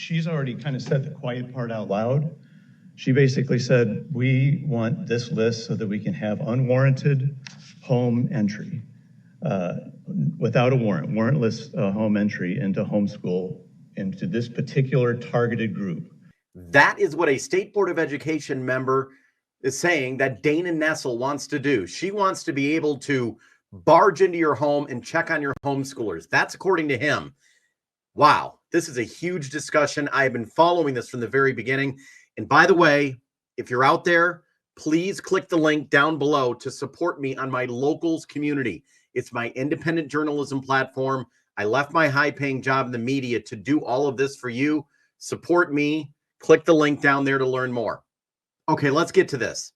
she's already kind of said the quiet part out loud. She basically said, we want this list so that we can have unwarranted home entry without a warrant, warrantless home entry into homeschool, into this particular targeted group. That is what a State Board of Education member is saying that Dana Nessel wants to do. She wants to be able to barge into your home and check on your homeschoolers. That's according to him. Wow, this is a huge discussion. I have been following this from the very beginning. And by the way, if you're out there, please click the link down below to support me on my locals community. It's my independent journalism platform. I left my high-paying job in the media to do all of this for you. Support me. Click the link down there to learn more. Okay, let's get to this.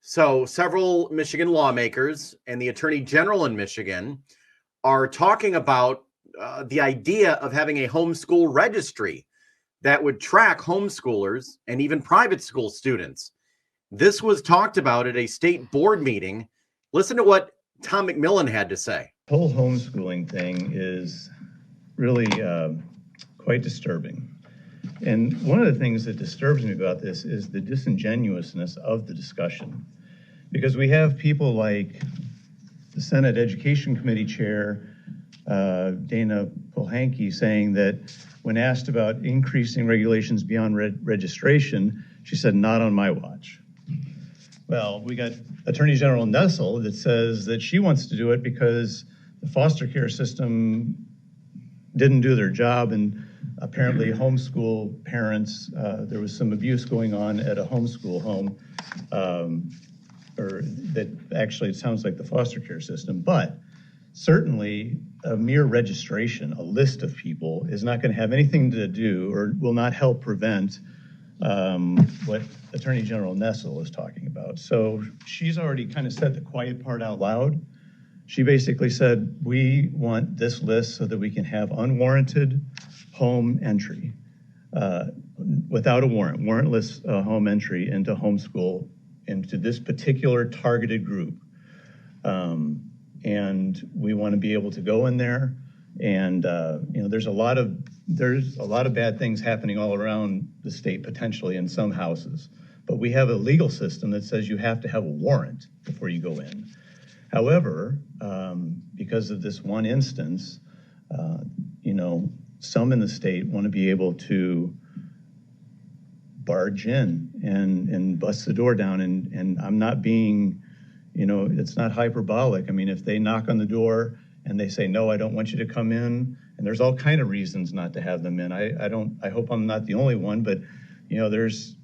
So several Michigan lawmakers and the Attorney General in Michigan are talking about the idea of having a homeschool registry that would track homeschoolers and even private school students. This was talked about at a state board meeting. Listen to what Tom McMillan had to say. The whole homeschooling thing is really quite disturbing. And one of the things that disturbs me about this is the disingenuousness of the discussion. Because we have people like the Senate Education Committee Chair, Dana Polhanke, saying that when asked about increasing regulations beyond registration, she said, not on my watch. Well, we got Attorney General Nessel that says that she wants to do it because the foster care system didn't do their job, and apparently homeschool parents, there was some abuse going on at a homeschool home, or that actually it sounds like the foster care system, but certainly a mere registration, a list of people, is not going to have anything to do or will not help prevent what Attorney General Nessel is talking about. So she's already kind of said the quiet part out loud. She basically said, we want this list so that we can have unwarranted home entry without a warrant, warrantless home entry into homeschool, into this particular targeted group. And we want to be able to go in there, and you know, there's a lot of bad things happening all around the state potentially in some houses, but we have a legal system that says you have to have a warrant before you go in. However, because of this one instance, you know, some in the state want to be able to barge in and bust the door down, and I'm not being, you know, it's not hyperbolic. I mean, if they knock on the door and they say, no, I don't want you to come in, and there's all kind of reasons not to have them in. I hope I'm not the only one, but, you know, there's,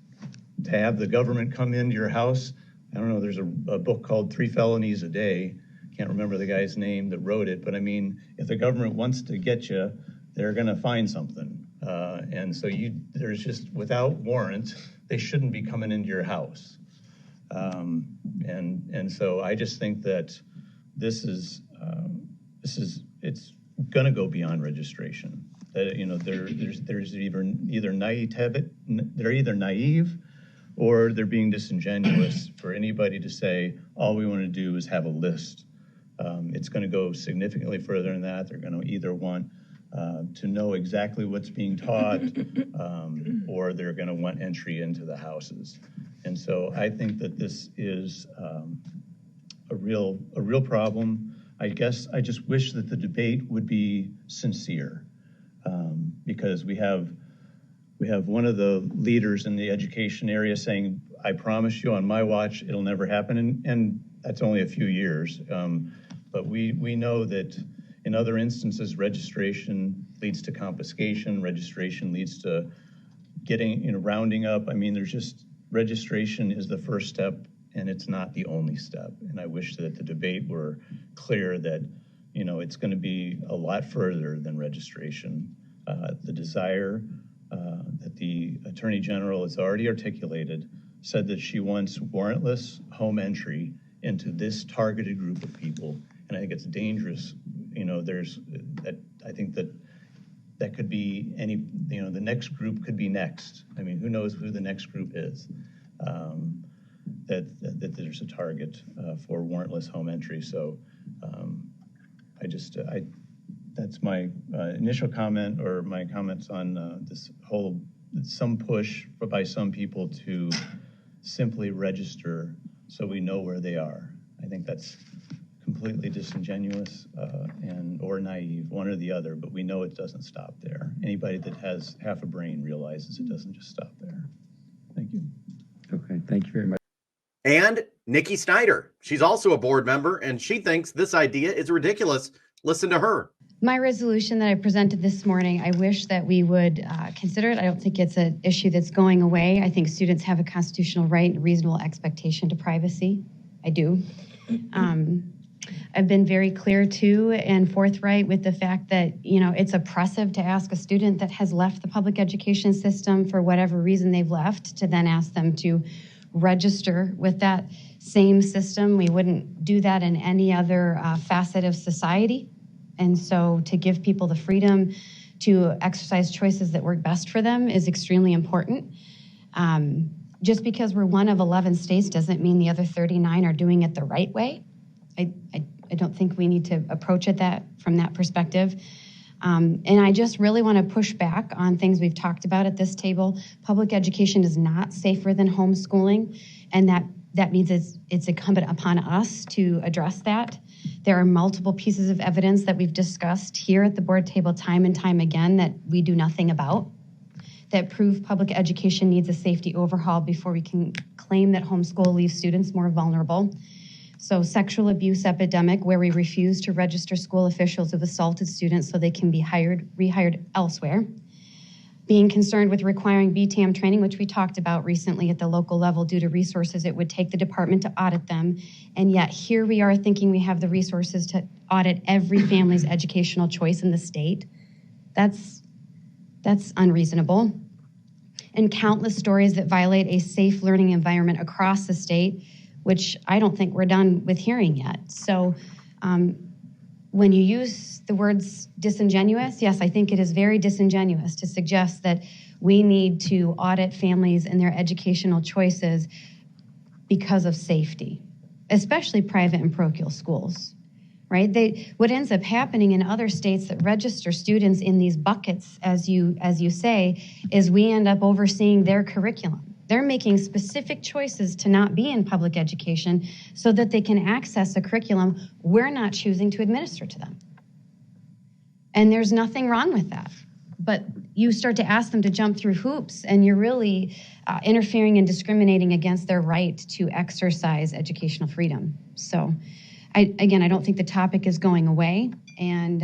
to have the government come into your house, I don't know, there's a book called 3 Felonies a Day. Can't remember the guy's name that wrote it, but I mean, if the government wants to get you, they're gonna find something. And so there's just, without warrant, they shouldn't be coming into your house. And so I just think that it's gonna go beyond registration. That, you know, there's either they're either naive or they're being disingenuous for anybody to say, all we want to do is have a list. It's going to go significantly further than that. They're going to either want to know exactly what's being taught, or they're going to want entry into the houses. And so I think that this is a real problem. I guess I just wish that the debate would be sincere, because we have one of the leaders in the education area saying, I promise you on my watch, it'll never happen. And that's only a few years. But we know that in other instances, registration leads to confiscation. Registration leads to getting, you know, rounding up. I mean, there's just, registration is the first step, and it's not the only step. And I wish that the debate were clear that, you know, it's going to be a lot further than registration. The desire that the Attorney General has already articulated said that she wants warrantless home entry into this targeted group of people. And I think it's dangerous. You know, I think that could be any, you know, the next group could be next. I mean, who knows who the next group is, that there's a target for warrantless home entry. So that's my initial comment, or my comments on this whole, some push by some people to simply register so we know where they are. I think that's completely disingenuous or naive, one or the other, but we know it doesn't stop there. Anybody that has half a brain realizes it doesn't just stop there. Thank you. Okay, thank you very much. And Nikki Snyder, she's also a board member, and she thinks this idea is ridiculous. Listen to her. My resolution that I presented this morning, I wish that we would consider it. I don't think it's an issue that's going away. I think students have a constitutional right and reasonable expectation to privacy. I do. I've been very clear too and forthright with the fact that, you know, it's oppressive to ask a student that has left the public education system for whatever reason they've left to then ask them to register with that same system. We wouldn't do that in any other facet of society. And so to give people the freedom to exercise choices that work best for them is extremely important. Just because we're one of 11 states doesn't mean the other 39 are doing it the right way. I don't think we need to approach it from that perspective. And I just really want to push back on things we've talked about at this table. Public education is not safer than homeschooling, and that means it's incumbent upon us to address that. There are multiple pieces of evidence that we've discussed here at the board table time and time again that we do nothing about, that prove public education needs a safety overhaul before we can claim that homeschool leaves students more vulnerable. So sexual abuse epidemic, where we refuse to register school officials who've assaulted students so they can be rehired elsewhere. Being concerned with requiring BTAM training, which we talked about recently at the local level due to resources it would take the department to audit them. And yet here we are thinking we have the resources to audit every family's educational choice in the state. That's unreasonable. And countless stories that violate a safe learning environment across the state, which I don't think we're done with hearing yet. So when you use the words disingenuous, yes, I think it is very disingenuous to suggest that we need to audit families and their educational choices because of safety, especially private and parochial schools, right? What ends up happening in other states that register students in these buckets, as you say, is we end up overseeing their curriculum. They're making specific choices to not be in public education so that they can access a curriculum we're not choosing to administer to them. And there's nothing wrong with that. But you start to ask them to jump through hoops, and you're really interfering and discriminating against their right to exercise educational freedom. So, I don't think the topic is going away, and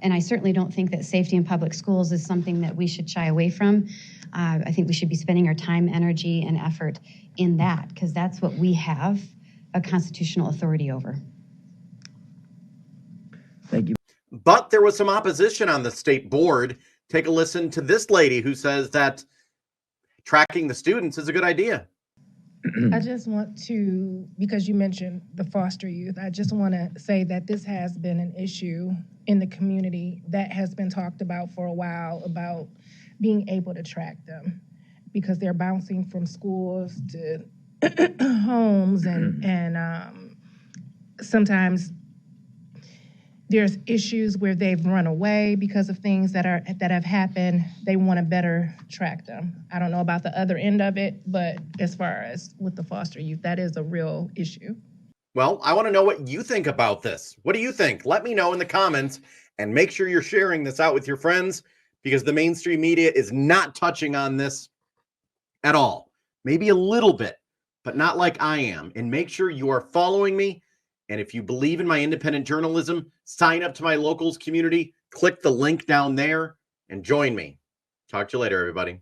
I certainly don't think that safety in public schools is something that we should shy away from. I think we should be spending our time, energy, and effort in that, because that's what we have a constitutional authority over. Thank you. But there was some opposition on the state board. Take a listen to this lady who says that tracking the students is a good idea. I just want to, because you mentioned the foster youth, I just want to say that this has been an issue in the community that has been talked about for a while, about being able to track them, because they're bouncing from schools to homes, and sometimes there's issues where they've run away because of things that have happened. They want to better track them. I don't know about the other end of it, but as far as with the foster youth, that is a real issue. Well, I want to know what you think about this. What do you think? Let me know in the comments, and make sure you're sharing this out with your friends, because the mainstream media is not touching on this at all. Maybe a little bit, but not like I am. And make sure you are following me. And if you believe in my independent journalism, sign up to my locals community, click the link down there, and join me. Talk to you later, everybody.